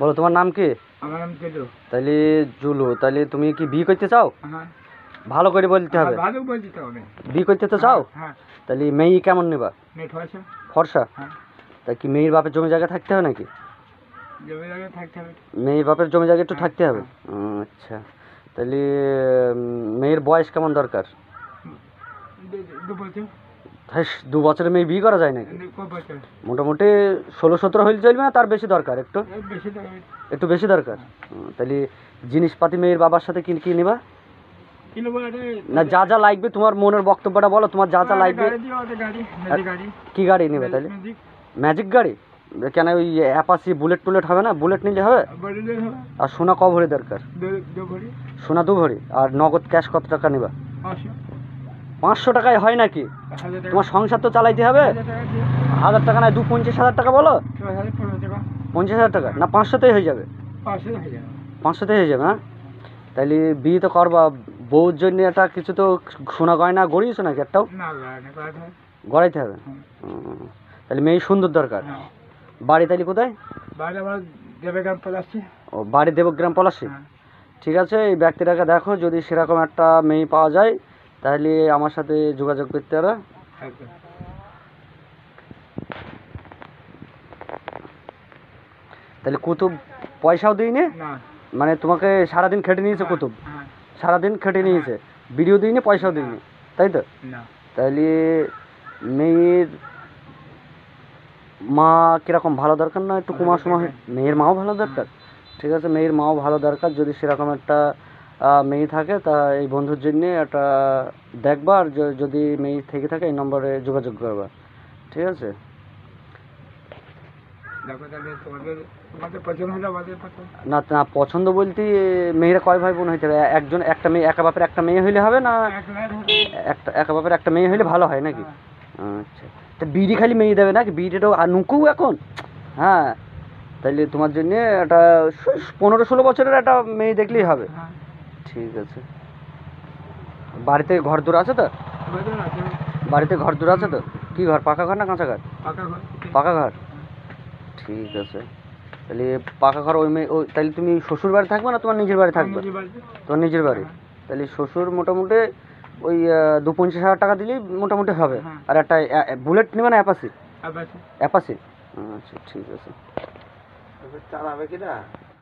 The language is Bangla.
বলো তোমার নাম কি? আমার নাম জুলু। তাহলে জুলু, তাহলে তুমি কি বিয়ে করতে চাও? হ্যাঁ, ভালো করে বলতে হবে। ভালো বলছি তো আমি। বিয়ে করতে তো চাও? হ্যাঁ, তাহলে মেয়ে কেমন নেবা? মেয়ে ফর্সা। ফর্সা? হ্যাঁ, তা কি মেয়ের বাপের জমি জায়গা থাকতে হবে নাকি? জমি জায়গা থাকতে হবে। মেয়ের বাপের জমি জায়গা একটু হ্যাঁ, থাকতে হবে। আচ্ছা, তাহলে মেয়ের বয়স কেমন দরকার? দু বছর। হ্যাঁ, 2 বছরের মেয়ে বিয়ে করা যায় নাকি? ক বছর? মোটামুটি 16-17 হইলে চলবে না, তার বেশি দরকার? একটু বেশি দরকার। একটু বেশি দরকার। তাহলে জিনিসপাতি মেয়ের বাবার সাথে কি কি নেবা? কিনবো না, যা যা লাগবে তোমার মনের বক্তব্যটা বলো, তোমার যা যা লাগবে। গাড়ি, ম্যাজিক গাড়ি। কি গাড়ি নেবে তাহলে? ম্যাজিক। ম্যাজিক গাড়ি? কেন ওই অ্যাপাসি বুলেট টুলেট হবে না? বুলেট নিলে হবে? বড়লে হবে। আর সোনা ক ভরি দরকার? দু ভরি। সোনা 2 ভরি। আর নগদ ক্যাশ কত টাকা নেবা? 500। 500 টাকায় হয় নাকি? 1000 টাকা। তোমার সংসার তো চালাইতে হবে। 1000 টাকা দিয়ে। 1000 টাকা নয়, 50,000 টাকা বলো। 1500 টাকা। 50,000 টাকা না 500তেই হয়ে যাবে? 500 হয়ে যাবে। 500তেই হয়ে যাবে। হ্যাঁ, তাহলে বিয়ে তো করবা, বউর জন্য একটা কিছু তো সোনা গয়না গড়িয়েছো নাকি একটাও? না, না করা হয়। গড়াইতে হবে। তাহলে মেয়ে সুন্দর দরকার। হ্যাঁ। বাড়ি তাহলে কোথায়? বাড়ি আমার দেবেগ্রাম পলাশি। ও, বাড়ি দেবগ্রাম পলাশী। হ্যাঁ। ঠিক আছে, এই ব্যক্তিটাকে দেখো, যদি সেরকম একটা মেয়ে পাওয়া যায় তাহলে আমার সাথে যোগাযোগ করতে পারো। আচ্ছা। তাহলে কুতুব পয়সাও দিইনি, না। মানে তোমাকে সারাদিন খেটে নিয়েছে কুতুব, হ্যাঁ। সারাদিন খেটে নিয়েছে, ভিডিও দিইনি, পয়সাও দিইনি, তাই তো? না। তাহলে মেয়ের মা কিরকম ভালো দরকার না? একটু কুমার সমা? মেয়ের মাও ভালো দরকার। ঠিক আছে, মেয়ের মাও ভালো দরকার। যদি সেরকম একটা মেয়ে থাকে তা এই বন্ধুর জন্যে একটা দেখবা, আর যদি মেয়ে থেকে থাকে এই নম্বরে যোগাযোগ করবা। ঠিক আছে? দেখো তাহলে তোমাদের পছন্দ হলে আমাদের পছন্দ। না না, পছন্দ বলতে মেয়েরা কয় ভাই বোন হইতে হবে? একজন, একটা মেয়ে, একা বাপের একটা মেয়ে হইলে হবে না? এক লাখ হবে। একা বাপের একটা মেয়ে হইলে ভালো হয় নাকি? আচ্ছা, তা বিড়ি খালি মেয়ে দেবে নাকি? বিড়িটাও আর নুকু এখন? হ্যাঁ, তাইলে তোমার জন্য একটা 15-16 বছরের একটা মেয়ে দেখলেই হবে। হ্যাঁ। ঠিক আছে। বাড়িতে ঘর দূর আছে তো? বাজার আছে। বাড়িতে ঘর দূর আছে তো? কি ঘর, পাকা ঘর না কাঁচা ঘর? পাকা ঘর। পাকা ঘর। ঠিক আছে, তাহলে পাকা ঘর। ওই মেয়ে, ওই তাহলে তুমি শ্বশুর বাড়ি থাকবে না তোমার নিজের বাড়ি থাকবে? নিজের বাড়িতে। তোমার নিজের বাড়ি। তাহলে শ্বশুর মোটামুটি ওই 50,000 টাকা দিলেই মোটামুটি হবে। হ্যাঁ। আর একটা বুলেট নেবে না অ্যাপাসি? আবার অ্যাপাসি। আচ্ছা, ঠিক আছে। চালাবে কিনা?